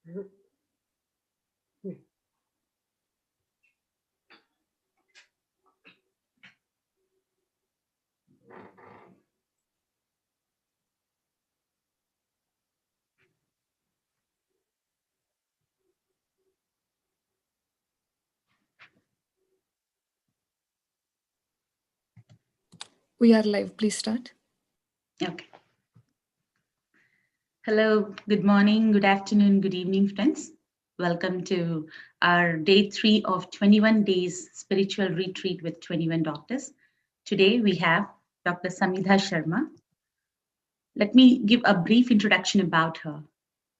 We are live. Please start. Okay. Hello, good morning, good afternoon, good evening, friends. Welcome to our day 3 of 21 days spiritual retreat with 21 doctors. Today we have Dr. Samidha Sharma. Let me give a brief introduction about her.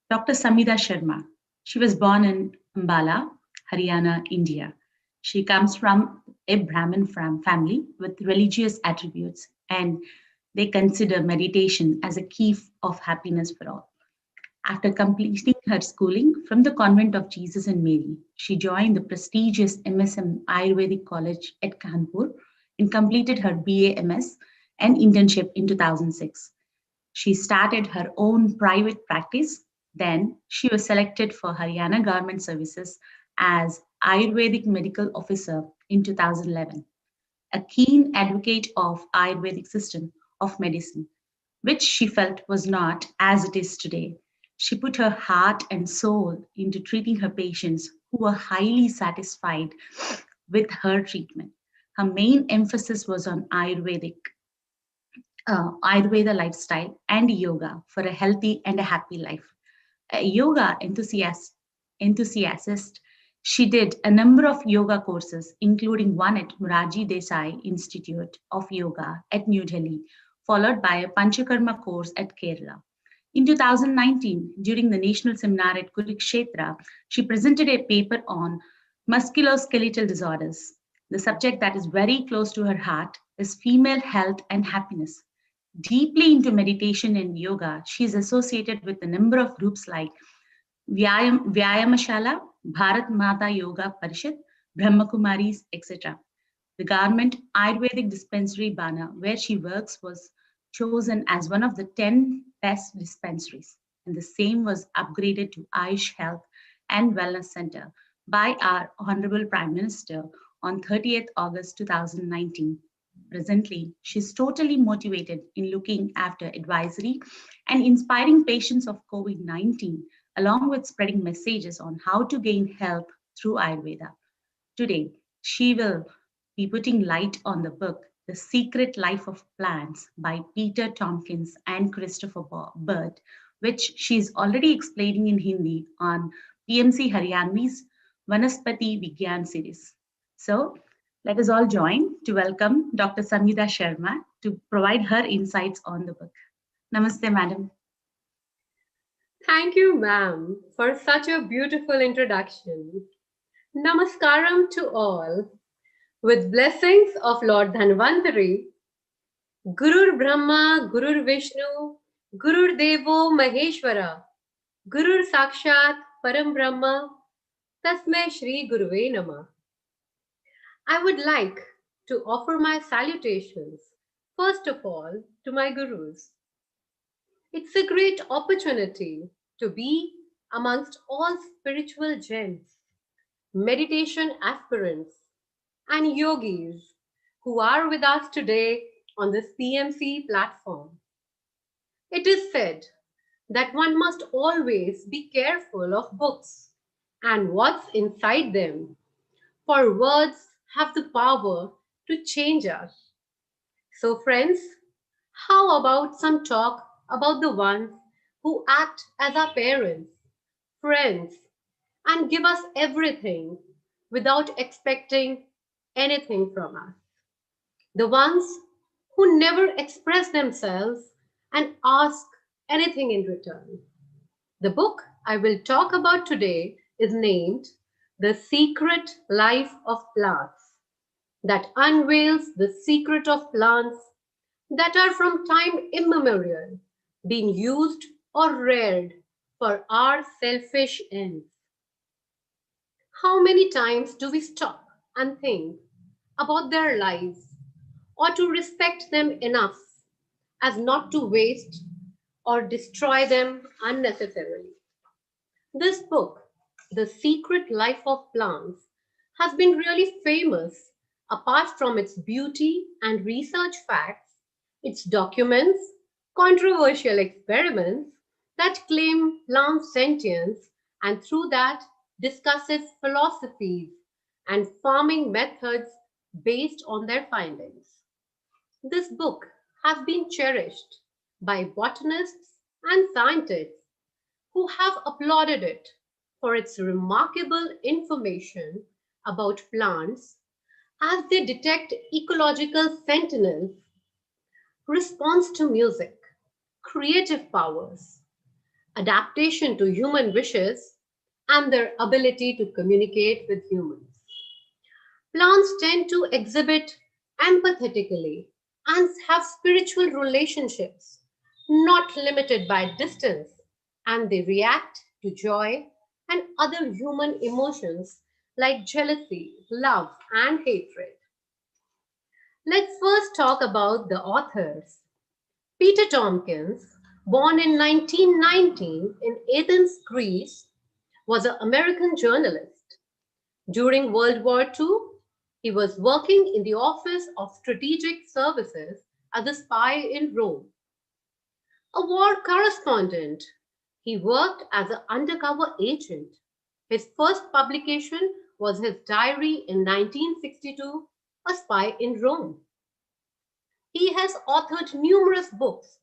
Dr. Samidha Sharma. She was born in Ambala, Haryana, India. She comes from a Brahmin family with religious attributes, and they consider meditation as a key of happiness for all. After completing her schooling from the Convent of Jesus and Mary, she joined the prestigious MSM Ayurvedic College at Kanpur and completed her BA-MS and internship in 2006. She started her own private practice. Then she was selected for Haryana Government Services as Ayurvedic Medical Officer in 2011. A keen advocate of Ayurvedic system of medicine, which she felt was not as it is today. She put her heart and soul into treating her patients who were highly satisfied with her treatment. Her main emphasis was on Ayurveda lifestyle and yoga for a healthy and a happy life. A yoga enthusiast, she did a number of yoga courses, including one at Morarji Desai Institute of Yoga at New Delhi, followed by a Panchakarma course at Kerala. In 2019, during the national seminar at Kurukshetra, she presented a paper on musculoskeletal disorders. The subject that is very close to her heart is female health and happiness. Deeply into meditation and yoga, she is associated with a number of groups like Vyayamashala, Bharat Mata Yoga Parishad, Brahma Kumaris, etc. The government Ayurvedic dispensary Bana, where she works, was chosen as one of the 10 best dispensaries, and the same was upgraded to Ayush Health and Wellness Center by our Honorable Prime Minister on 30th August 2019. Presently, she's totally motivated in looking after advisory and inspiring patients of COVID-19, along with spreading messages on how to gain health through Ayurveda. Today, she will be putting light on the book, The Secret Life of Plants by Peter Tompkins and Christopher Bird, which she is already explaining in Hindi on PMC Haryanvi's Vanaspati Vigyan series. So, let us all join to welcome Dr. Samidha Sharma to provide her insights on the book. Namaste, madam. Thank you, ma'am, for such a beautiful introduction. Namaskaram to all. With blessings of Lord Dhanvantari, Gurur Brahma, Gurur Vishnu, Gurur Devo Maheshwara, Gurur Sakshat Param Brahma, Tasmai Shri Guruve Namah. I would like to offer my salutations, first of all, to my gurus. It's a great opportunity to be amongst all spiritual gems, meditation aspirants, and yogis who are with us today on this PMC platform. It is said that one must always be careful of books and what's inside them, for words have the power to change us. So, friends, how about some talk about the ones who act as our parents, friends, and give us everything without expecting anything from us? The ones who never express themselves and ask anything in return. The book I will talk about today is named The Secret Life of Plants, that unveils the secret of plants that are from time immemorial being used or reared for our selfish ends. How many times do we stop and think about their lives, or to respect them enough as not to waste or destroy them unnecessarily? This book, The Secret Life of Plants, has been really famous apart from its beauty and research facts, its documents, controversial experiments that claim plant sentience and through that discusses philosophies and farming methods based on their findings. This book has been cherished by botanists and scientists who have applauded it for its remarkable information about plants as they detect ecological sentinels, response to music, creative powers, adaptation to human wishes, and their ability to communicate with humans. Plants tend to exhibit empathetically and have spiritual relationships, not limited by distance, and they react to joy and other human emotions like jealousy, love, and hatred. Let's first talk about the authors. Peter Tompkins, born in 1919 in Athens, Greece, was an American journalist. During World War II, he was working in the Office of Strategic Services as a spy in Rome. A war correspondent, he worked as an undercover agent. His first publication was his diary in 1962, A Spy in Rome. He has authored numerous books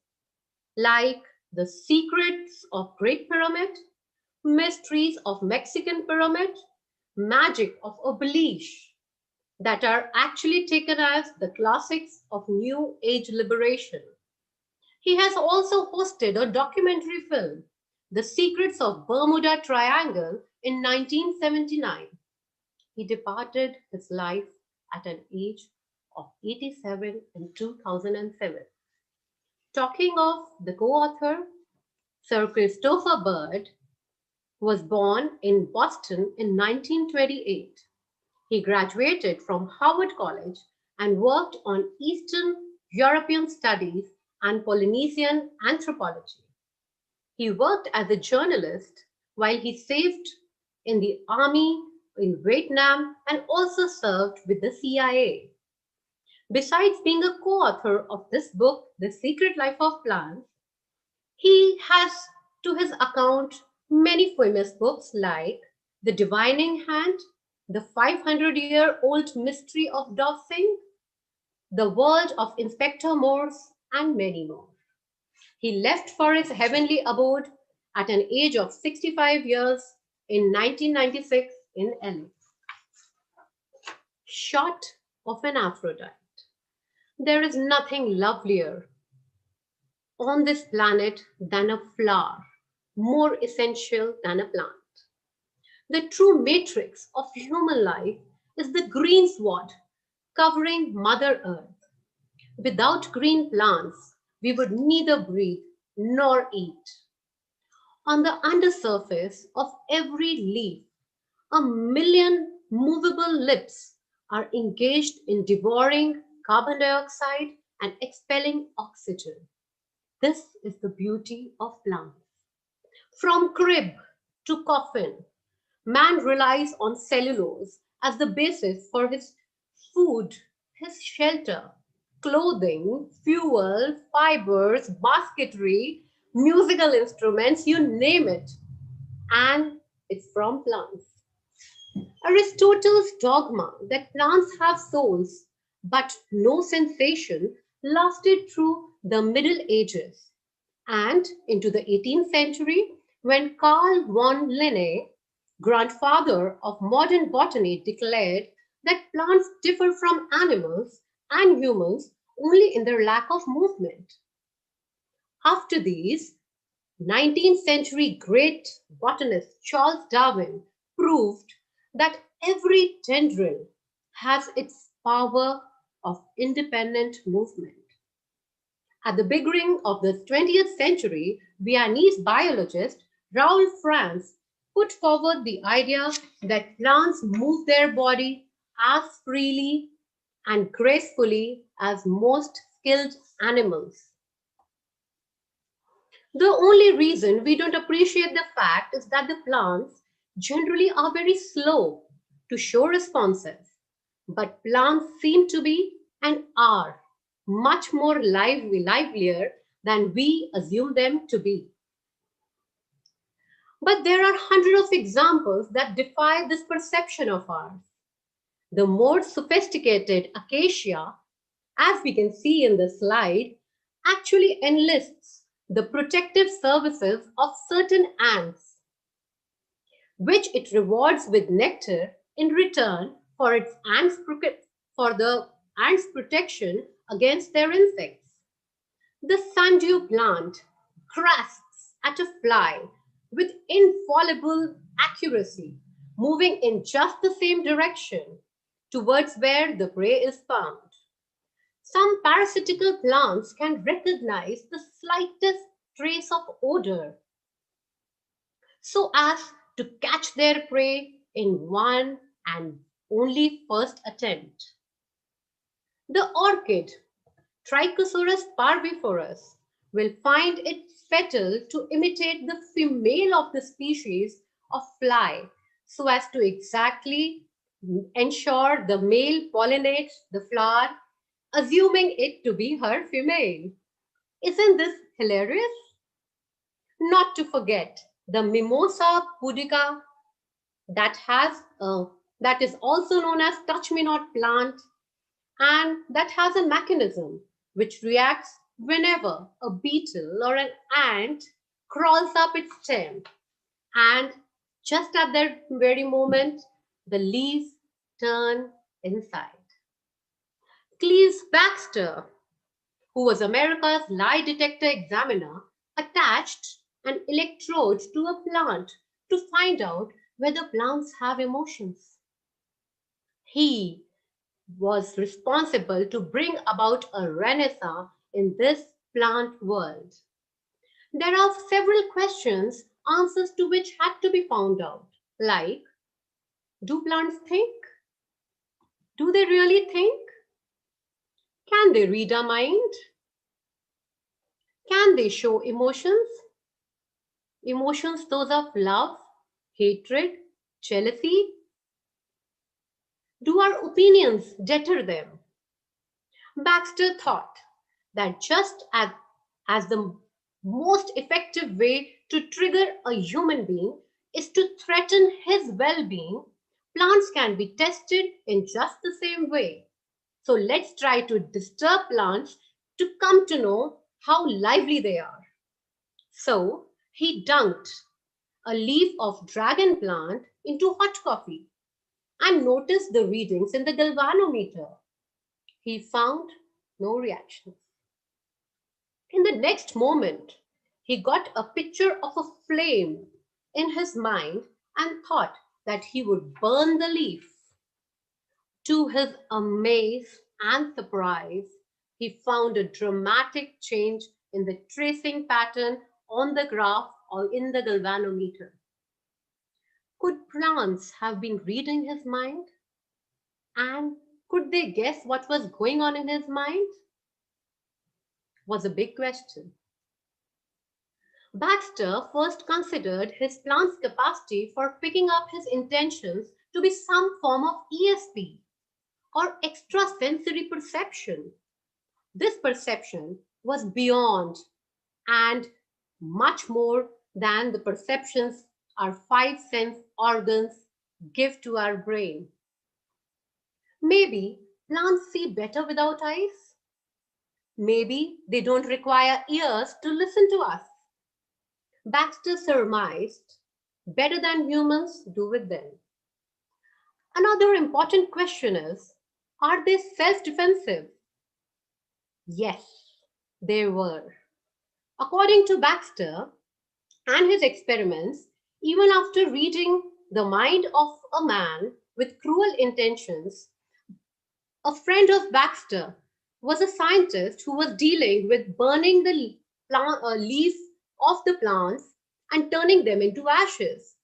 like The Secrets of Great Pyramid, Mysteries of Mexican Pyramid, Magic of Obelish, that are actually taken as the classics of New Age liberation. He has also hosted a documentary film, The Secrets of Bermuda Triangle, in 1979. He departed his life at an age of 87 in 2007. Talking of the co-author, Sir Christopher Bird was born in Boston in 1928. He graduated from Harvard College and worked on Eastern European studies and Polynesian anthropology. He worked as a journalist while he served in the army in Vietnam and also served with the CIA. Besides being a co-author of this book, The Secret Life of Plants, he has to his account many famous books like The Divining Hand, The 500-Year-Old Mystery of Dosing, The World of Inspector Morse, and many more. He left for his heavenly abode at an age of 65 years in 1996 in LA. Shot of an Aphrodite. There is nothing lovelier on this planet than a flower, more essential than a plant. The true matrix of human life is the green sward covering Mother Earth. Without green plants, we would neither breathe nor eat. On the undersurface of every leaf, a million movable lips are engaged in devouring carbon dioxide and expelling oxygen. This is the beauty of plants. From crib to coffin, man relies on cellulose as the basis for his food, his shelter, clothing, fuel, fibers, basketry, musical instruments, you name it. And it's from plants. Aristotle's dogma that plants have souls but no sensation lasted through the Middle Ages and into the 18th century when Carl von Linné, grandfather of modern botany, declared that plants differ from animals and humans only in their lack of movement. After these, 19th century great botanist Charles Darwin proved that every tendril has its power of independent movement. At the beginning of the 20th century, Viennese biologist Raoul Franz put forward the idea that plants move their body as freely and gracefully as most skilled animals. The only reason we don't appreciate the fact is that the plants generally are very slow to show responses. But plants seem to be and are much more livelier than we assume them to be. But there are hundreds of examples that defy this perception of ours. The more sophisticated acacia, as we can see in the slide, actually enlists the protective services of certain ants, which it rewards with nectar in return for the ants' protection against their insects. The sundew plant grasps at a fly with infallible accuracy, moving in just the same direction towards where the prey is found. Some parasitical plants can recognize the slightest trace of odor so as to catch their prey in one and only first attempt. The orchid, Trichoceros parvivorus, will find it fatal to imitate the female of the species of fly so as to exactly ensure the male pollinates the flower, assuming it to be her female. Isn't this hilarious? Not to forget the Mimosa pudica that has that is also known as touch me not plant, and that has a mechanism which reacts whenever a beetle or an ant crawls up its stem, and just at that very moment the leaves turn inside. Cleves Baxter, who was America's lie detector examiner, attached an electrode to a plant to find out whether plants have emotions. He was responsible to bring about a renaissance in this plant world. There are several questions, answers to which had to be found out, like, do plants think? Do they really think? Can they read our mind? Can they show emotions? Emotions, those of love, hatred, jealousy? Do our opinions deter them? Baxter thought that just as the most effective way to trigger a human being is to threaten his well being, plants can be tested in just the same way. So let's try to disturb plants to come to know how lively they are. So he dunked a leaf of dragon plant into hot coffee and noticed the readings in the galvanometer. He found no reactions. In the next moment, he got a picture of a flame in his mind and thought that he would burn the leaf. To his amaze and surprise, he found a dramatic change in the tracing pattern on the graph or in the galvanometer. Could plants have been reading his mind? And could they guess what was going on in his mind? Was a big question. Baxter first considered his plant's capacity for picking up his intentions to be some form of ESP or extrasensory perception. This perception was beyond and much more than the perceptions our five sense organs give to our brain. Maybe plants see better without eyes. Maybe they don't require ears to listen to us. Baxter surmised better than humans do with them. Another important question is, are they self-defensive? Yes, they were. According to Baxter and his experiments, even after reading the mind of a man with cruel intentions, a friend of Baxter was a scientist who was dealing with burning the leaf of the plants and turning them into ashes.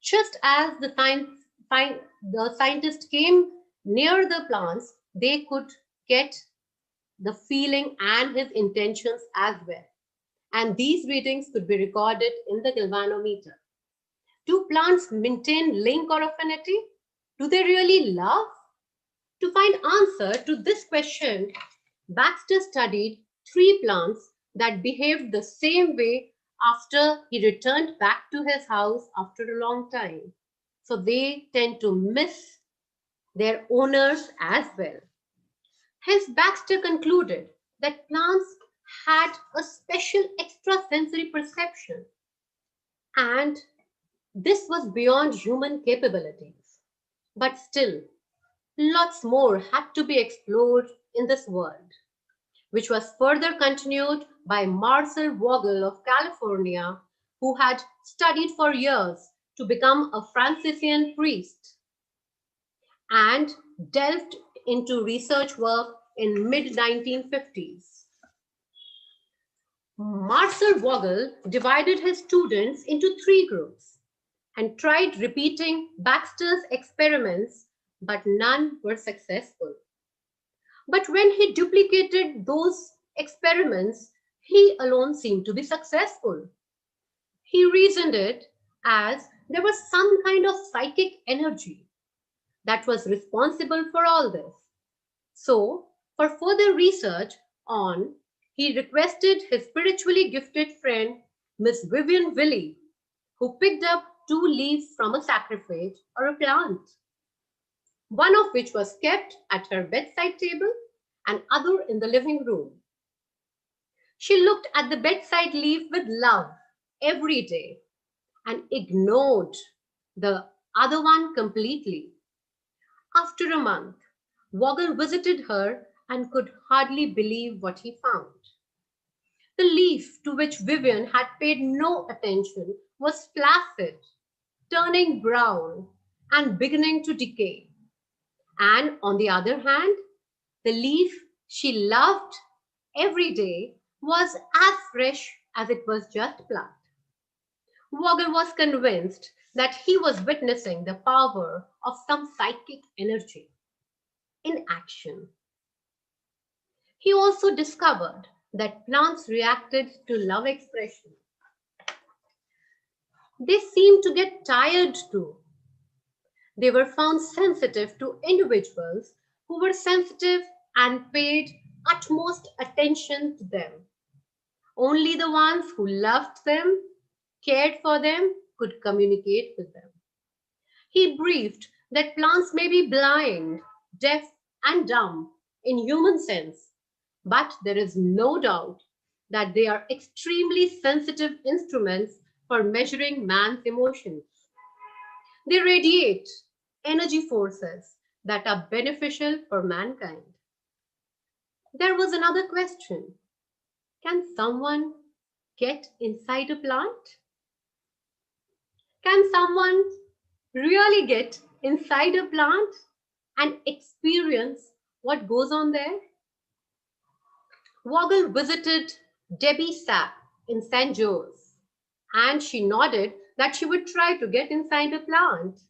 Just as the scientist came near the plants, they could get the feeling and his intentions as well. and these readings could be recorded in the galvanometer. Do plants maintain link or affinity? Do they really love? To find answer to this question, Baxter studied 3 plants that behaved the same way after he returned back to his house after a long time. So they tend to miss their owners as well. Hence, Baxter concluded that plants had a special extrasensory perception, and this was beyond human capabilities. But still, lots more had to be explored in this world, which was further continued by Marcel Vogel of California, who had studied for years to become a Franciscan priest and delved into research work in mid-1950s. Marcel Vogel divided his students into 3 groups and tried repeating Baxter's experiments, but none were successful. But when he duplicated those experiments, he alone seemed to be successful. He reasoned it as there was some kind of psychic energy that was responsible for all this. So, for further research on, he requested his spiritually gifted friend, Miss Vivian Willey, who picked up 2 leaves from a sacrifice or a plant, one of which was kept at her bedside table and other in the living room. She looked at the bedside leaf with love every day and ignored the other one completely. After a month, Vogel visited her and could hardly believe what he found. The leaf, to which Vivian had paid no attention, was flaccid, turning brown and beginning to decay. And on the other hand, the leaf she loved every day was as fresh as it was just plucked. Vogel was convinced that he was witnessing the power of some psychic energy in action. He also discovered that plants reacted to love expression. They seemed to get tired too. They were found sensitive to individuals who were sensitive and paid utmost attention to them. Only the ones who loved them, cared for them, could communicate with them. He briefed that plants may be blind, deaf, and dumb in human sense, but there is no doubt that they are extremely sensitive instruments for measuring man's emotions. They radiate energy forces that are beneficial for mankind. There was another question. Can someone get inside a plant? Can someone really get inside a plant and experience what goes on there? Vogel visited Debbie Sapp in St. Joe's, and she nodded that she would try to get inside a plant.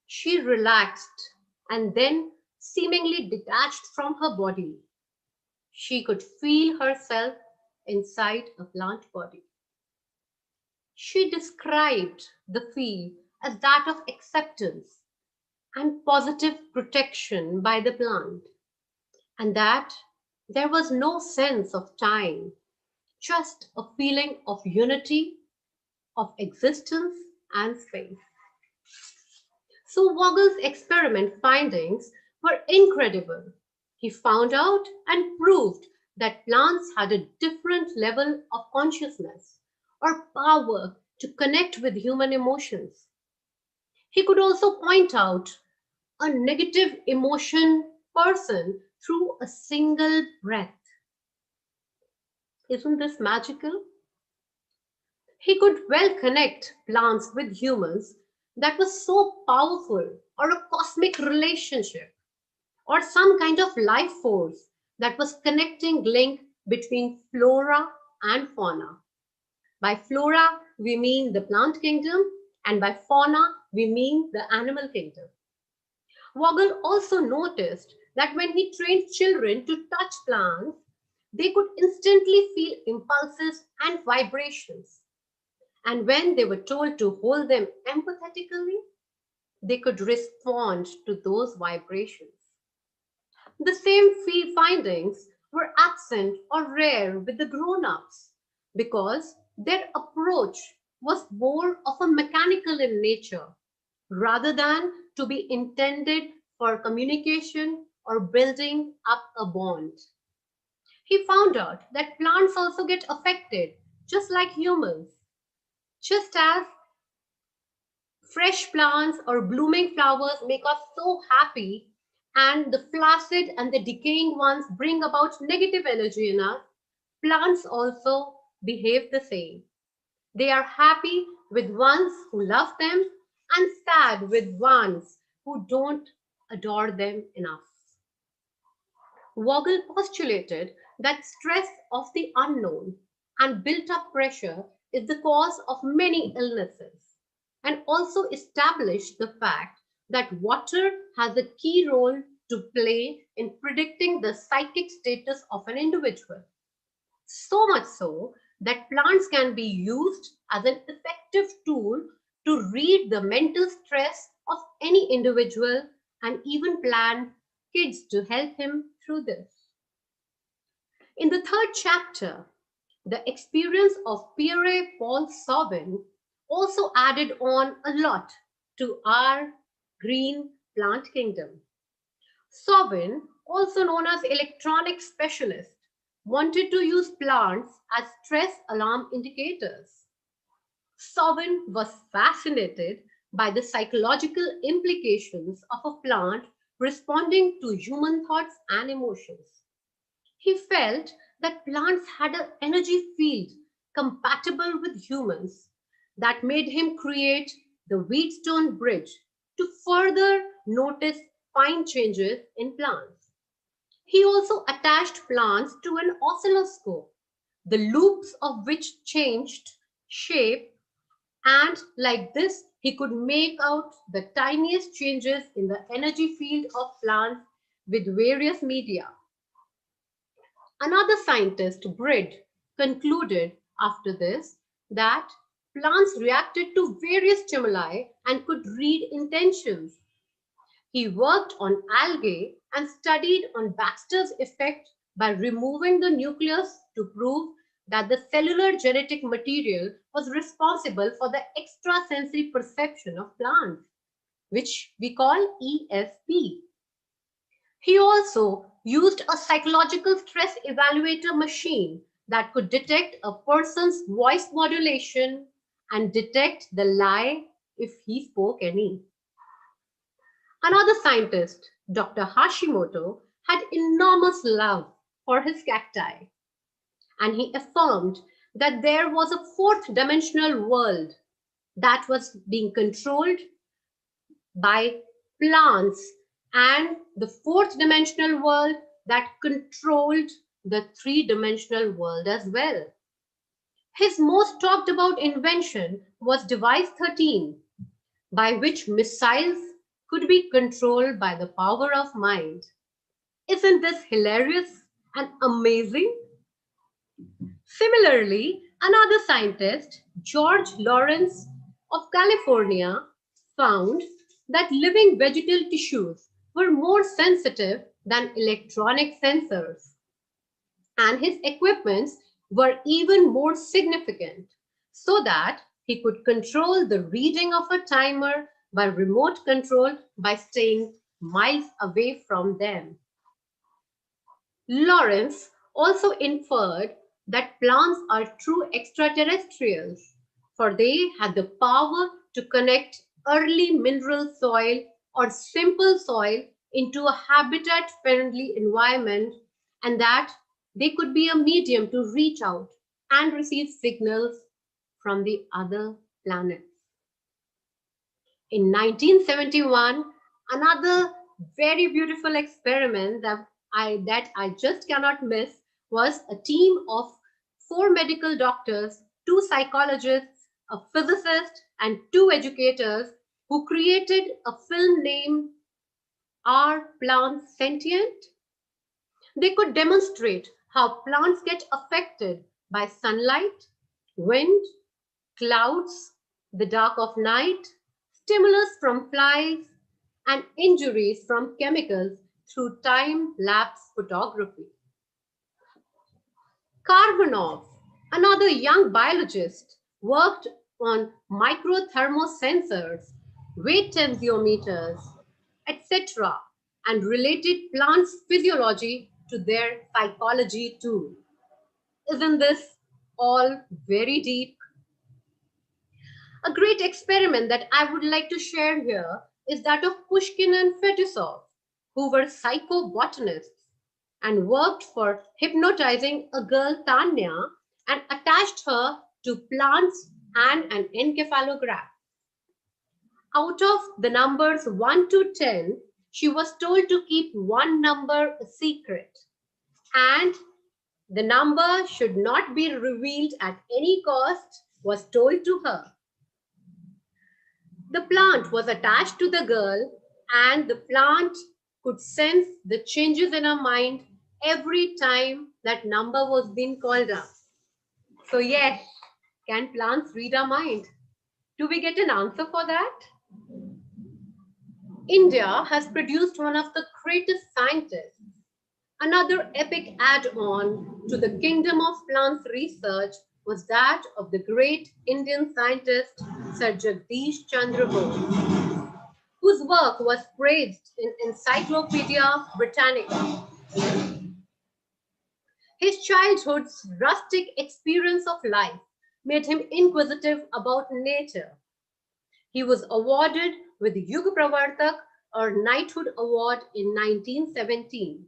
She relaxed and then seemingly detached from her body. She could feel herself inside a plant body. She described the feel as that of acceptance and positive protection by the plant, and that there was no sense of time, just a feeling of unity, of existence and space. So Vogel's experiment findings were incredible. He found out and proved that plants had a different level of consciousness or power to connect with human emotions. He could also point out a negative emotion person through a single breath. Isn't this magical? He could well connect plants with humans that was so powerful, or a cosmic relationship, or some kind of life force that was connecting link between flora and fauna. By flora, we mean the plant kingdom, and by fauna, we mean the animal kingdom. Vogel also noticed that when he trained children to touch plants, they could instantly feel impulses and vibrations. And when they were told to hold them empathetically, they could respond to those vibrations. The same findings were absent or rare with the grown ups because their approach was more of a mechanical in nature rather than to be intended for communication or building up a bond. He found out that plants also get affected just like humans, just as fresh plants or blooming flowers make us so happy, and the flaccid and the decaying ones bring about negative energy in us. Plants also behave the same. They are happy with ones who love them and sad with ones who don't adore them enough. Vogel postulated that stress of the unknown and built up pressure is the cause of many illnesses, and also established the fact that water has a key role to play in predicting the psychic status of an individual. So much so that plants can be used as an effective tool to read the mental stress of any individual and even plan kids to help him through this. In the third chapter, the experience of Pierre Paul Sauvin also added on a lot to our green plant kingdom. Sauvin, also known as electronic specialist, wanted to use plants as stress alarm indicators. Sauvin was fascinated by the psychological implications of a plant responding to human thoughts and emotions. He felt that plants had an energy field compatible with humans that made him create the Wheatstone Bridge to further notice fine changes in plants. He also attached plants to an oscilloscope, the loops of which changed shape, and like this, he could make out the tiniest changes in the energy field of plants with various media. Another scientist, Brid, concluded after this that plants reacted to various stimuli and could read intentions. He worked on algae and studied on Baxter's effect by removing the nucleus to prove that the cellular genetic material was responsible for the extrasensory perception of plants, which we call ESP. He also used a psychological stress evaluator machine that could detect a person's voice modulation and detect the lie if he spoke any. Another scientist, Dr. Hashimoto, had enormous love for his cacti, and he affirmed that there was a fourth dimensional world that was being controlled by plants, and the fourth dimensional world that controlled the three-dimensional world as well. His most talked about invention was Device 13, by which missiles could be controlled by the power of mind. Isn't this hilarious and amazing? Similarly, another scientist, George Lawrence of California, found that living vegetal tissues were more sensitive than electronic sensors, and his equipments were even more significant, so that he could control the reading of a timer by remote control by staying miles away from them. Lawrence also inferred that plants are true extraterrestrials, for they had the power to connect early mineral soil or simple soil into a habitat-friendly environment, and that they could be a medium to reach out and receive signals from the other planets. In 1971, another very beautiful experiment that I just cannot miss was a team of 4 medical doctors, 2 psychologists, a physicist, and 2 educators who created a film named Are Plants Sentient? They could demonstrate how plants get affected by sunlight, wind, clouds, the dark of night, stimulus from flies, and injuries from chemicals through time-lapse photography. Karbonov, another young biologist, worked on microthermosensors, weight tensiometers, etc., and related plants' physiology to their psychology too. Isn't this all very deep? A great experiment that I would like to share here is that of Pushkin and Fetisov, who were psychobotanists and worked for hypnotizing a girl Tanya and attached her to plants and an encephalograph. Out of the numbers 1 to 10, she was told to keep one number a secret, and the number should not be revealed at any cost, was told to her. The plant was attached to the girl, and the plant could sense the changes in her mind every time that number was being called up. So yes, can plants read our mind? Do we get an answer for that? India has produced one of the greatest scientists. Another epic add-on to the kingdom of plants research was that of the great Indian scientist Sir Jagdish Chandra Bose, whose work was praised in Encyclopedia Britannica. His childhood's rustic experience of life made him inquisitive about nature. He was awarded with the Yug Pravartak or Knighthood Award in 1917.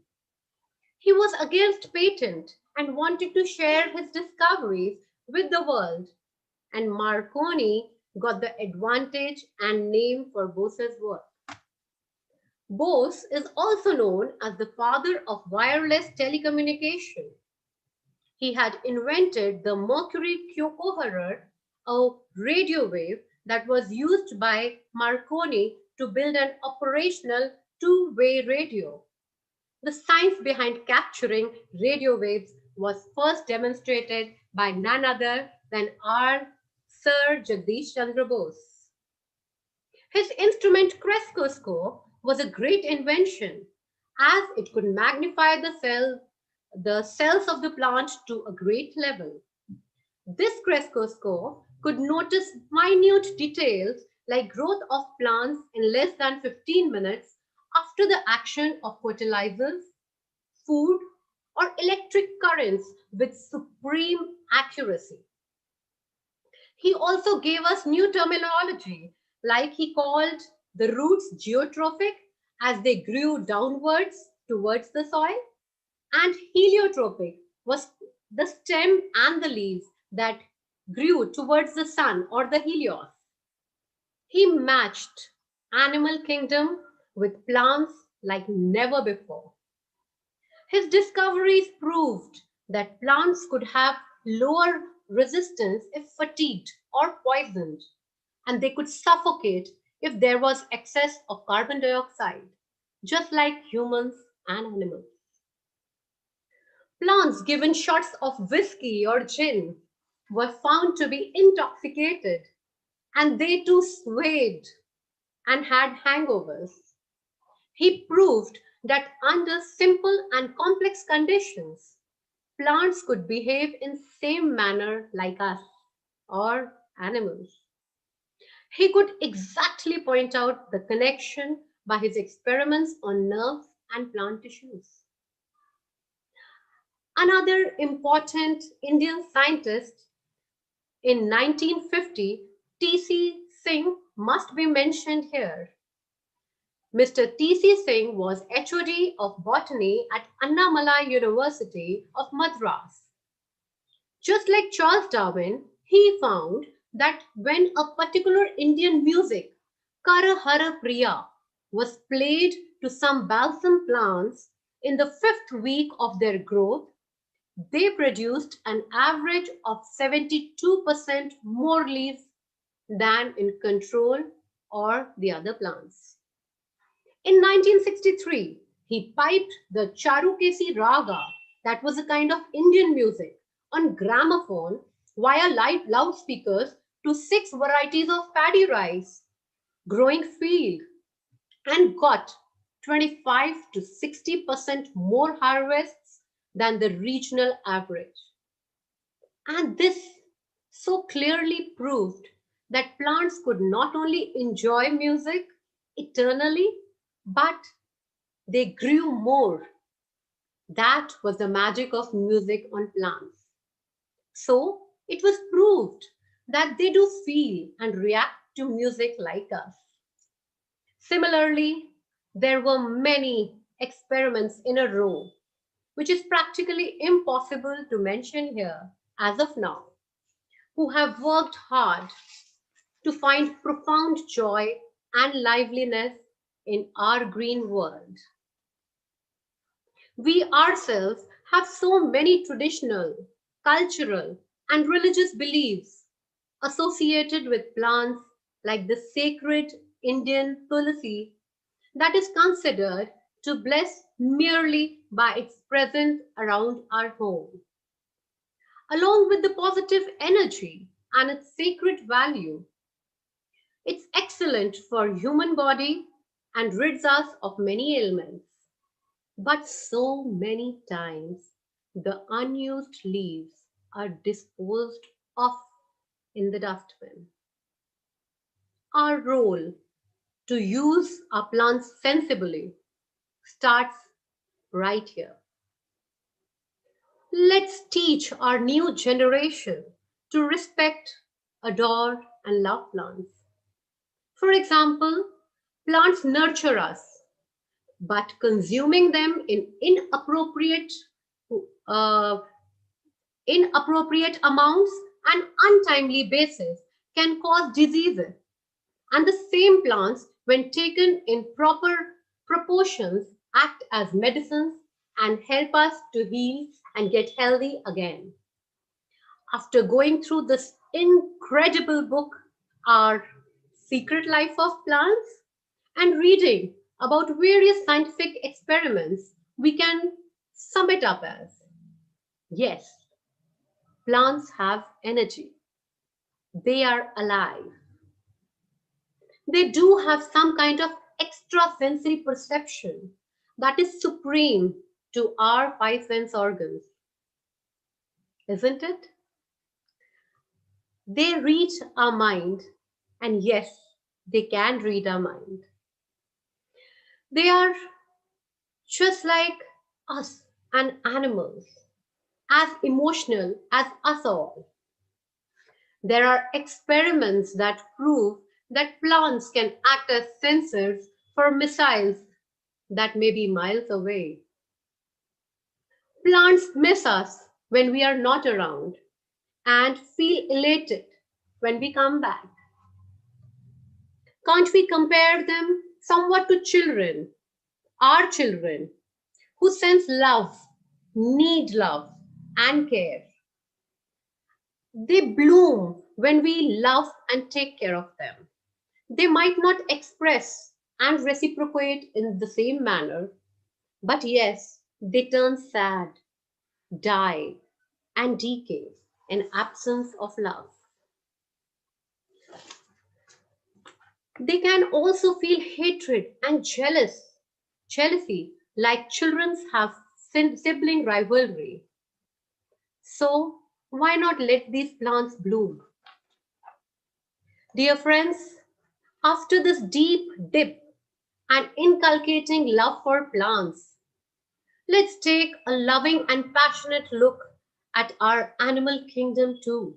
He was against patent and wanted to share his discoveries with the world, and Marconi got the advantage and name for Bose's work. Bose is also known as the father of wireless telecommunication. He had invented the mercury coherent, a radio wave that was used by Marconi to build an operational two-way radio. The science behind capturing radio waves was first demonstrated by none other than our Sir Jagdish Chandra Bose. His instrument crescoscope was a great invention, as it could magnify the cells of the plant to a great level. This crescoscope could notice minute details like growth of plants in less than 15 minutes after the action of fertilizers, food, or electric currents with supreme accuracy. He also gave us new terminology, like he called the roots geotrophic as they grew downwards towards the soil, and heliotropic was the stem and the leaves that grew towards the sun or the helios. He matched animal kingdom with plants like never before. His discoveries proved that plants could have lower resistance if fatigued or poisoned, and they could suffocate if there was excess of carbon dioxide, just like humans and animals. Plants given shots of whiskey or gin were found to be intoxicated, and they too swayed and had hangovers. He proved that under simple and complex conditions, plants could behave in the same manner like us or animals. He could exactly point out the connection by his experiments on nerves and plant tissues. Another important Indian scientist in 1950, T.C. Singh, must be mentioned here. Mr. T.C. Singh was HOD of Botany at Annamalai University of Madras. Just like Charles Darwin, he found that when a particular Indian music, Kara Hara Priya, was played to some balsam plants in the 5th week of their growth, they produced an average of 72% more leaves than in control or the other plants. In 1963, he piped the Charukesi Raga That was a kind of Indian music on gramophone via light loudspeakers to 6 varieties of paddy rice, growing field, and got 25 to 60% more harvests than the regional average. And this so clearly proved that plants could not only enjoy music eternally, but they grew more. That was the magic of music on plants. So it was proved that they do feel and react to music like us. Similarly, there were many experiments in a row, which is practically impossible to mention here as of now, who have worked hard to find profound joy and liveliness in our green world. We ourselves have so many traditional, cultural, and religious beliefs associated with plants like the sacred Indian tulsi that is considered to bless merely by its presence around our home. Along with the positive energy and its sacred value, it's excellent for human body and rids us of many ailments. But so many times the unused leaves are disposed of in the dustbin. Our role to use our plants sensibly starts right here. Let's teach our new generation to respect, adore, and love plants. For example, plants nurture us, but consuming them in uh, inappropriate amounts and untimely basis can cause diseases. And the same plants, when taken in proper proportions, act as medicines and help us to heal and get healthy again. After going through this incredible book, Our Secret Life of Plants, and reading about various scientific experiments, we can sum it up as yes, plants have energy. They are alive. They do have some kind of extrasensory perception that is supreme to our five sense organs, isn't it? They read our mind, and yes, they can read our mind. They are just like us and animals, as emotional as us all. There are experiments that prove that plants can act as sensors for missiles that may be miles away. Plants miss us when we are not around and feel elated when we come back. Can't we compare them somewhat to children, our children, who sense love, need love, and care? They bloom when we love and take care of them. They might not express and reciprocate in the same manner, but yes, they turn sad, die, and decay in absence of love. They can also feel hatred and jealousy like children have sibling rivalry. So why not let these plants bloom? Dear friends, after this deep dip and inculcating love for plants, let's take a loving and passionate look at our animal kingdom too.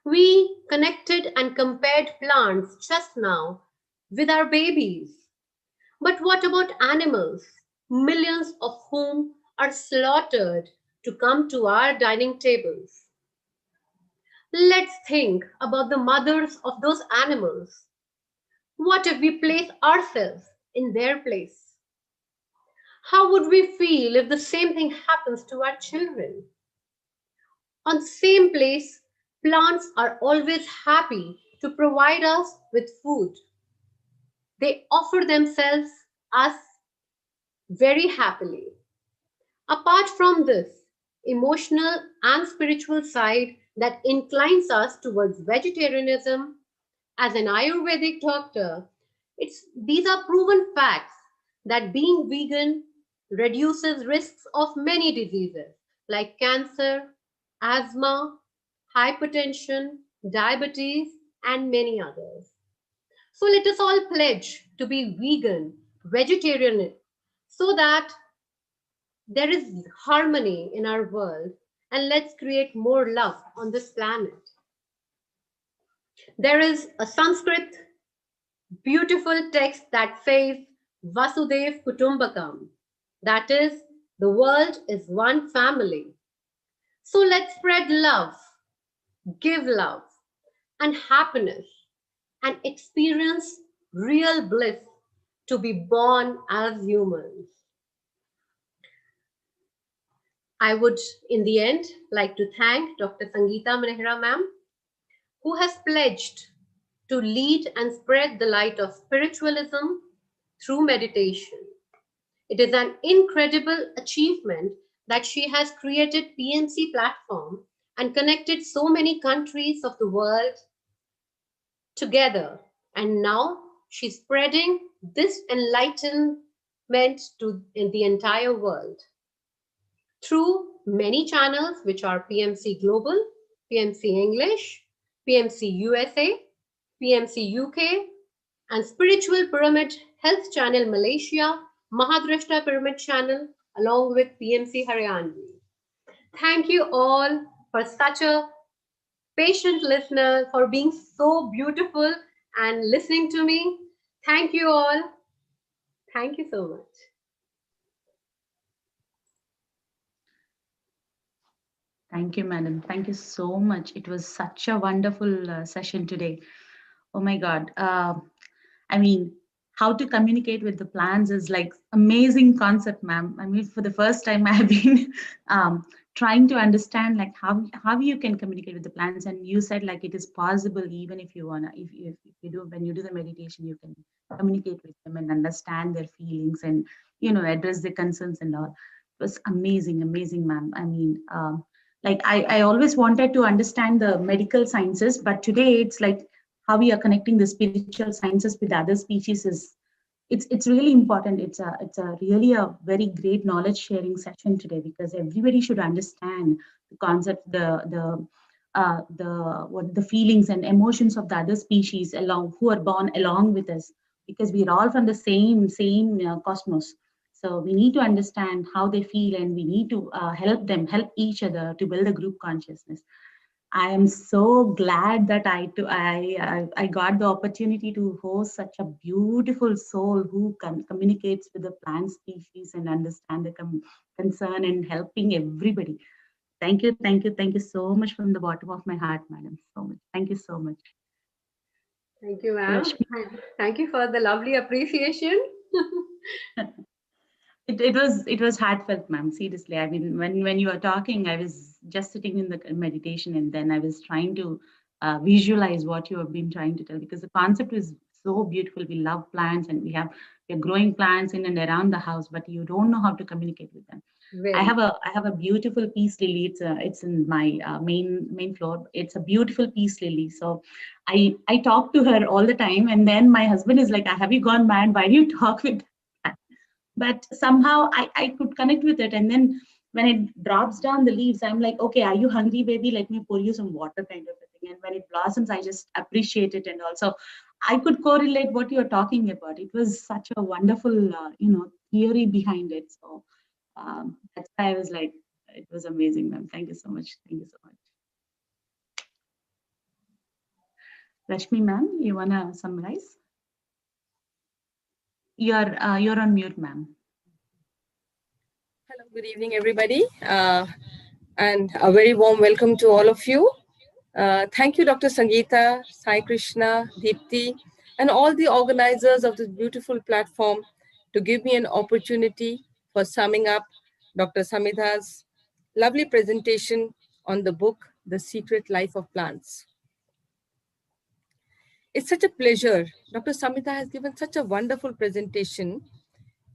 We connected and compared plants just now with our babies. But what about animals, millions of whom are slaughtered to come to our dining tables? Let's think about the mothers of those animals. What if we place ourselves in their place? How would we feel if the same thing happens to our children? On the same place, plants are always happy to provide us with food. They offer themselves us very happily. Apart from this emotional and spiritual side that inclines us towards vegetarianism, as an Ayurvedic doctor, these are proven facts that being vegan reduces risks of many diseases like cancer, asthma, hypertension, diabetes, and many others. So let us all pledge to be vegan, vegetarian, so that there is harmony in our world, and let's create more love on this planet. There is a Sanskrit beautiful text that says Vasudev Kutumbakam, that is, the world is one family. So let's spread love, give love and happiness, and experience real bliss to be born as humans. I would, in the end, like to thank Dr. Sangeeta Mehra ma'am, who has pledged to lead and spread the light of spiritualism through meditation. It is an incredible achievement that she has created PMC platform and connected so many countries of the world together. And now she's spreading this enlightenment to in the entire world through many channels, which are PMC Global, PMC English, PMC USA, PMC UK, and Spiritual Pyramid Health Channel Malaysia, Mahadrashta Pyramid Channel, along with PMC Haryanvi. Thank you all for such a patient listener, for being so beautiful and listening to me. Thank you all. Thank you so much. Thank you, madam. Thank you so much. It was such a wonderful session today. Oh my God. I mean, how to communicate with the plants is like amazing concept, ma'am. I mean, for the first time, I have been trying to understand like how you can communicate with the plants. And you said like it is possible even if you wanna, if you do, when you do the meditation, you can communicate with them and understand their feelings and, you know, address their concerns and all. It was amazing, amazing, ma'am. I mean, like I always wanted to understand the medical sciences, but today it's like how we are connecting the spiritual sciences with other species is it's really important. It's a really a very great knowledge sharing session today because everybody should understand the concept, the what the feelings and emotions of the other species along who are born along with us, because we are all from the same cosmos. So we need to understand how they feel, and we need to help each other to build a group consciousness. I am so glad that I got the opportunity to host such a beautiful soul who communicates with the plant species and understand the concern and helping everybody. Thank you, thank you, thank you so much from the bottom of my heart, madam. So much. Thank you so much. Thank you, ma'am. Rashmi. Thank you for the lovely appreciation. It was heartfelt, ma'am. Seriously, I mean, when you were talking, I was just sitting in the meditation, and then I was trying to visualize what you have been trying to tell, because the concept is so beautiful. We love plants, and we're growing plants in and around the house, but you don't know how to communicate with them. Very. I have a beautiful peace lily. It's in my main floor. It's a beautiful peace lily. So I talk to her all the time, and then my husband is like, "Have you gone mad? Why do you talk with that?" But somehow I could connect with it. And then when it drops down the leaves, I'm like, okay, are you hungry, baby? Let me pour you some water, kind of a thing. And when it blossoms, I just appreciate it. And also I could correlate what you're talking about. It was such a wonderful, theory behind it. So that's why I was like, it was amazing, ma'am. Thank you so much. Thank you so much. Rashmi, ma'am, you want to summarize? You're on mute, ma'am. Hello, good evening, everybody, and a very warm welcome to all of you. Thank you, Dr. Sangeeta, Sai Krishna, Deepti, and all the organizers of this beautiful platform to give me an opportunity for summing up Dr. Samidha's lovely presentation on the book, The Secret Life of Plants. It's such a pleasure. Dr. Samidha has given such a wonderful presentation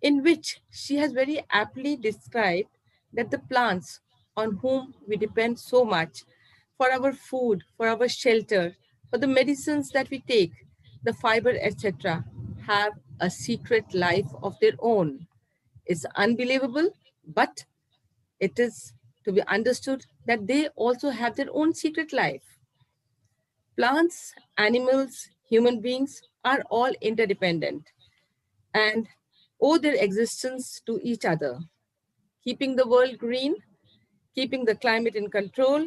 in which she has very aptly described that the plants on whom we depend so much for our food, for our shelter, for the medicines that we take, the fiber, etc., have a secret life of their own. It's unbelievable, but it is to be understood that they also have their own secret life. Plants, animals, human beings are all interdependent and owe their existence to each other, keeping the world green, keeping the climate in control,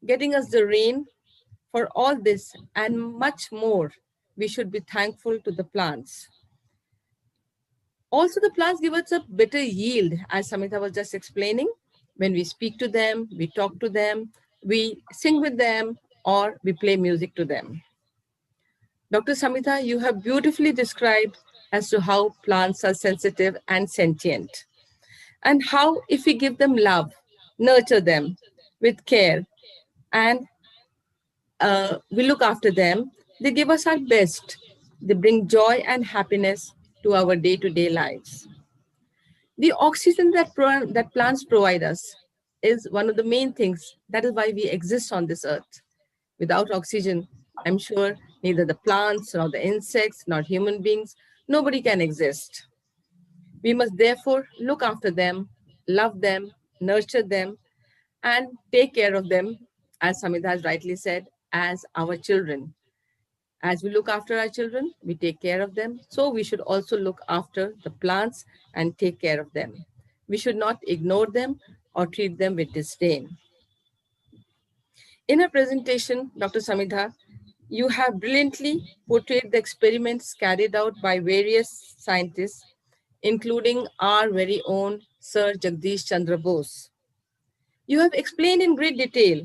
getting us the rain. For all this and much more, we should be thankful to the plants. Also, the plants give us a better yield, as Samita was just explaining. When we speak to them, we talk to them, we sing with them, or we play music to them. Dr. Samita, you have beautifully described as to how plants are sensitive and sentient, and how if we give them love, nurture them with care, and we look after them, they give us our best. They bring joy and happiness to our day-to-day lives. The oxygen that plants provide us is one of the main things. That is why we exist on this earth. Without oxygen, I'm sure neither the plants, nor the insects, nor human beings, nobody can exist. We must therefore look after them, love them, nurture them, and take care of them, as Samidha has rightly said, as our children. As we look after our children, we take care of them. So we should also look after the plants and take care of them. We should not ignore them or treat them with disdain. In a presentation, Dr. Samidha, you have brilliantly portrayed the experiments carried out by various scientists, including our very own Sir Jagdish Chandra Bose. You have explained in great detail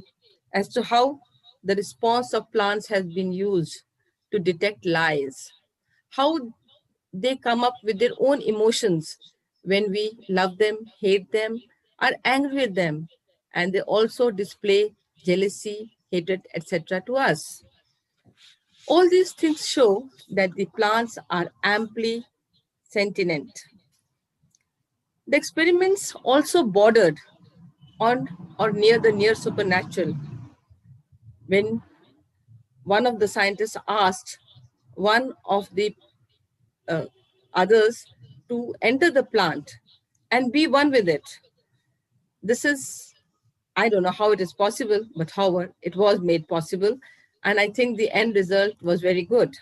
as to how the response of plants has been used to detect lies, how they come up with their own emotions when we love them, hate them, are angry with them, and they also display jealousy, hatred, etc. to us. All these things show that the plants are amply sentient. The experiments also bordered on or near the near supernatural when one of the scientists asked one of the uh, others to enter the plant and be one with it. This is, I don't know how it is possible, but however, it was made possible. And I think the end result was very good.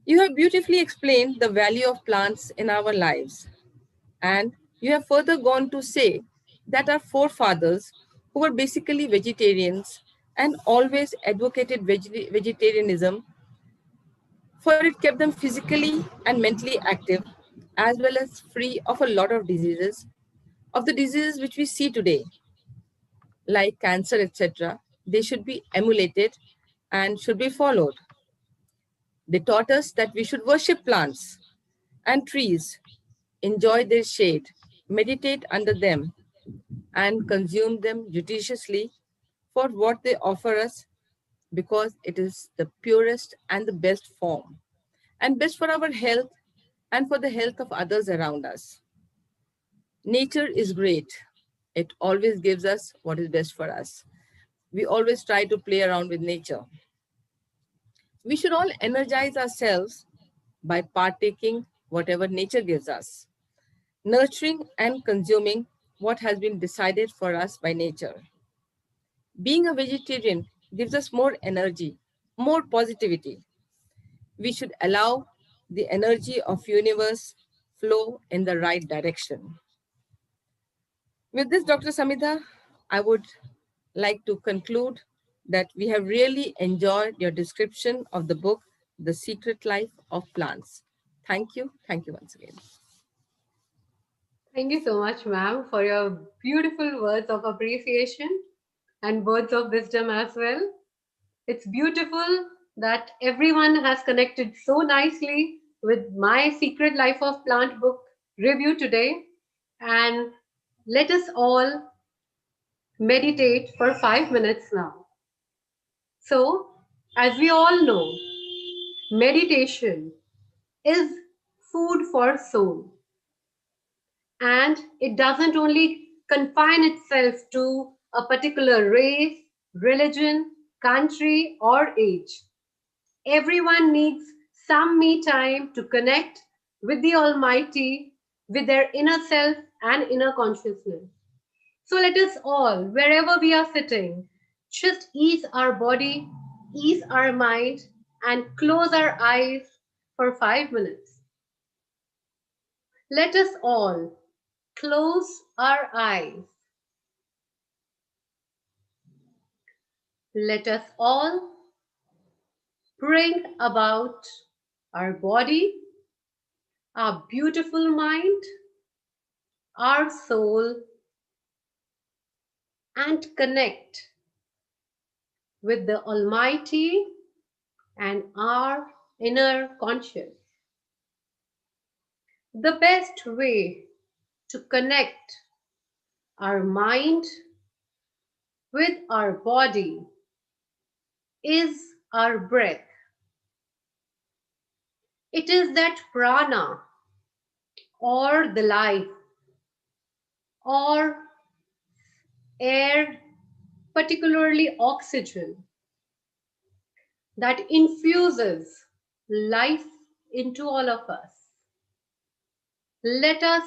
You have beautifully explained the value of plants in our lives. And you have further gone to say that our forefathers, who were basically vegetarians and always advocated vegetarianism, for it kept them physically and mentally active, as well as free of a lot of the diseases which we see today, like cancer, etc. They should be emulated and should be followed. They taught us that we should worship plants and trees, enjoy their shade, meditate under them, and consume them judiciously for what they offer us, because it is the purest and the best form, and best for our health and for the health of others around us. Nature is great. It always gives us what is best for us. We always try to play around with nature. We should all energize ourselves by partaking whatever nature gives us, nurturing and consuming what has been decided for us by nature. Being a vegetarian gives us more energy, more positivity. We should allow the energy of universe flow in the right direction. With this, Dr. Samidha, I would like to conclude that we have really enjoyed your description of the book, The Secret Life of Plants. Thank you. Thank you once again. Thank you so much, ma'am, for your beautiful words of appreciation and words of wisdom as well. It's beautiful that everyone has connected so nicely with my Secret Life of Plant book review today. And let us all meditate for 5 minutes now. So, as we all know, meditation is food for soul. And it doesn't only confine itself to a particular race, religion, country, or age. Everyone needs some me time to connect with the Almighty, with their inner self and inner consciousness. So let us all, wherever we are sitting, just ease our body, ease our mind, and close our eyes for 5 minutes. Let us all close our eyes. Let us all bring about our body, our beautiful mind, our soul, and connect with the Almighty and our inner conscious. The best way to connect our mind with our body is our breath. It is that prana or the life or air, particularly oxygen, that infuses life into all of us. Let us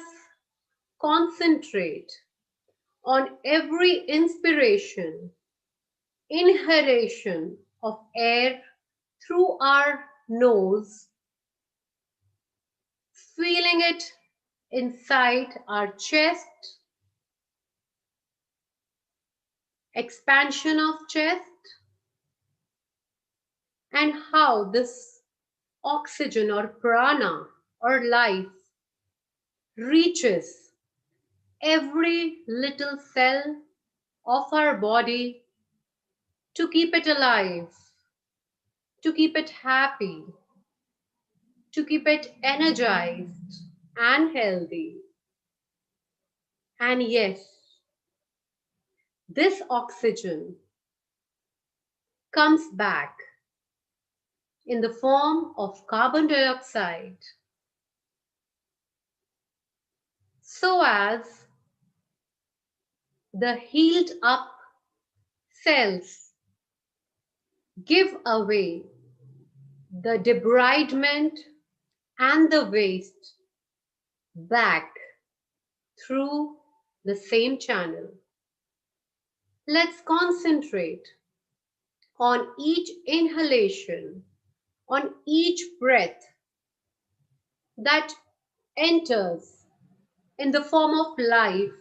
concentrate on every inspiration, inhalation of air through our nose, feeling it inside our chest, expansion of chest, and how this oxygen or prana or life reaches every little cell of our body to keep it alive, to keep it happy, to keep it energized and healthy. And yes, this oxygen comes back in the form of carbon dioxide so as the healed up cells give away the debridement and the waste back through the same channel. Let's concentrate on each inhalation, on each breath that enters in the form of life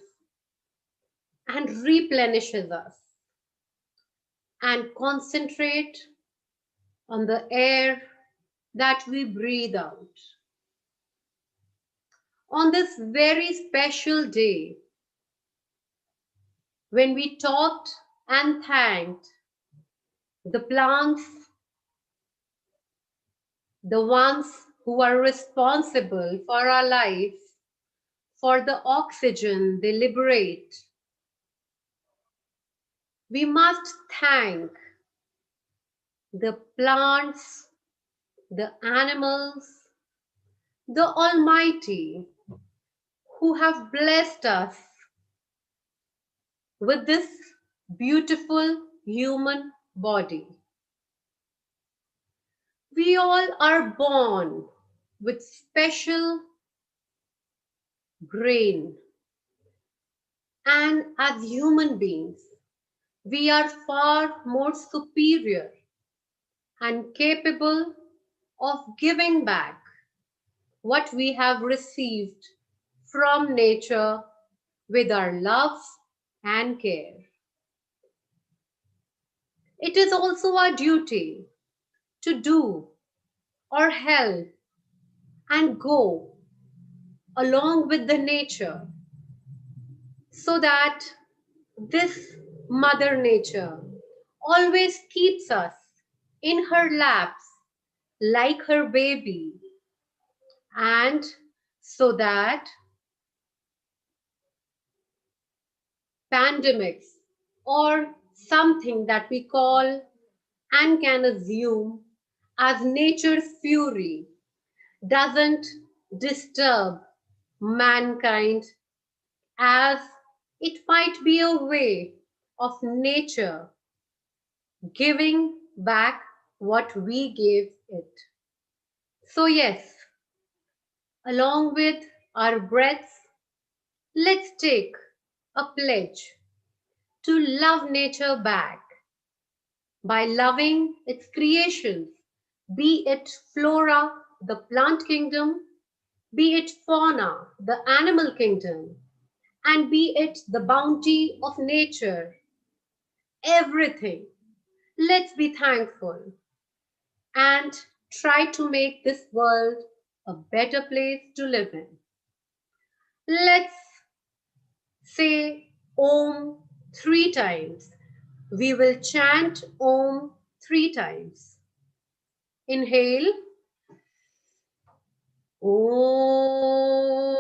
and replenishes us, and concentrate on the air that we breathe out. On this very special day, when we talked and thanked the plants, the ones who are responsible for our life, for the oxygen they liberate, we must thank the plants, the animals, the Almighty who have blessed us with this beautiful human body. We all are born with special brain, and as human beings, we are far more superior and capable of giving back what we have received from nature with our love and care. It is also our duty to do or help and go along with the nature so that this Mother Nature always keeps us in her laps like her baby, and so that pandemics or something that we call and can assume as nature's fury doesn't disturb mankind as it might be a way of nature giving back what we gave it. So yes, along with our breaths, let's take a pledge to love nature back by loving its creations, be it flora, the plant kingdom, be it fauna, the animal kingdom, and be it the bounty of nature, everything. Let's be thankful and try to make this world a better place to live in. Let's say Om 3 times. We will chant Om 3 times. Inhale. Om.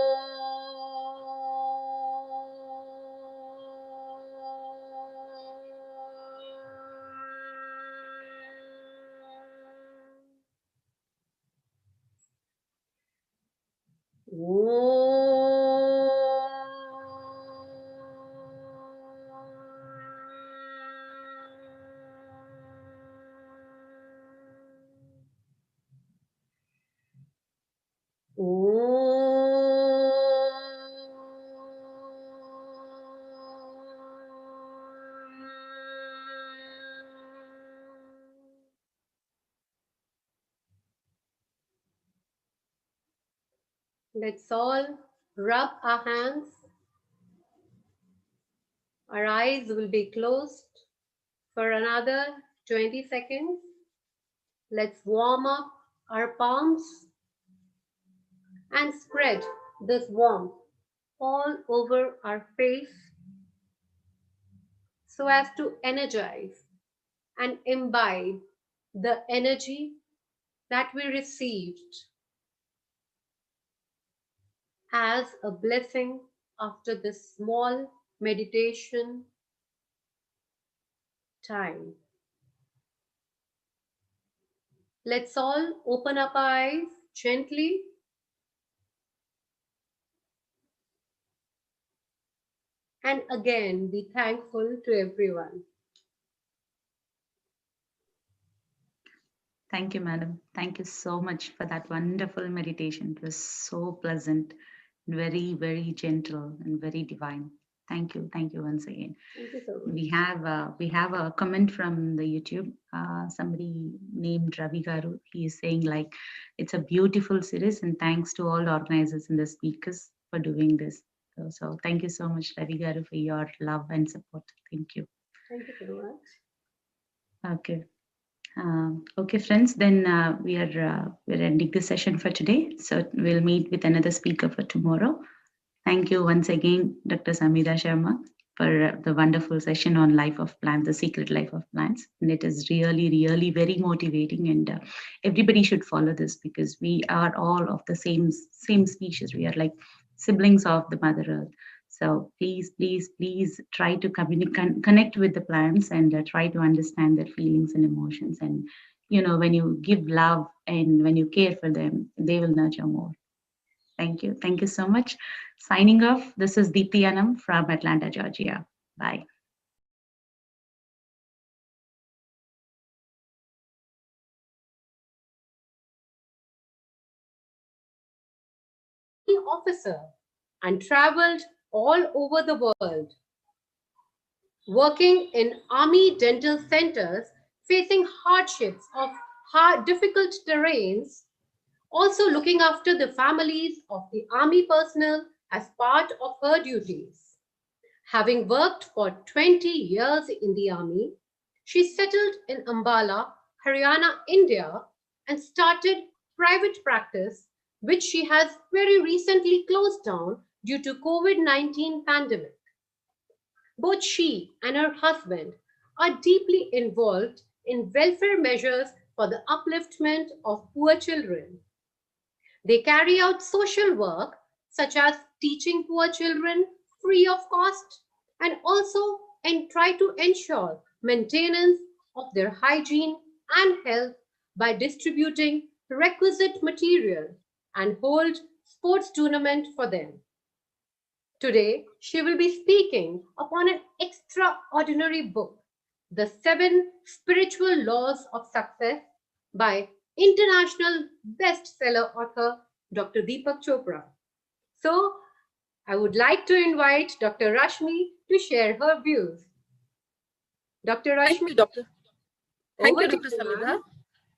Let's all rub our hands. Our eyes will be closed for another 20 seconds. Let's warm up our palms and spread this warmth all over our face so as to energize and imbibe the energy that we received as a blessing after this small meditation time. Let's all open up our eyes gently. And again, be thankful to everyone. Thank you, madam. Thank you so much for that wonderful meditation. It was so pleasant, very, very gentle and very divine. Thank you. Thank you once again. Thank you so much. We have a comment from the YouTube. Somebody named Ravi garu. He is saying like, it's a beautiful series and thanks to all organizers and the speakers for doing this. So thank you so much, Ravi garu, for your love and support. Thank you. Thank you so much. Okay. Okay, friends, then we're ending the session for today. So we'll meet with another speaker for tomorrow. Thank you once again, Dr. Samidha Sharma, for the wonderful session on life of plants, the secret life of plants. And it is really, really very motivating, and everybody should follow this because we are all of the same species. We are like siblings of the Mother Earth. So please, please, please try to connect with the plants and try to understand their feelings and emotions. And, you know, when you give love and when you care for them, they will nurture more. Thank you. Thank you so much. Signing off, this is Deepti Anam from Atlanta, Georgia. Bye. Officer and traveled all over the world, working in army dental centers, facing hardships of difficult terrains, also looking after the families of the army personnel as part of her duties. Having worked for 20 years in the army, she settled in Ambala, Haryana, India, and started private practice, which she has very recently closed down due to COVID-19 pandemic. Both she and her husband are deeply involved in welfare measures for the upliftment of poor children. They carry out social work such as teaching poor children free of cost and also try to ensure maintenance of their hygiene and health by distributing requisite material and hold sports tournament for them. Today, she will be speaking upon an extraordinary book, The 7 Spiritual Laws of Success by international bestseller author Dr. Deepak Chopra. So, I would like to invite Dr. Rashmi to share her views. Dr. Thank Rashmi, you, Doctor. Thank over you, to Dr. you, Samidha. ma'am.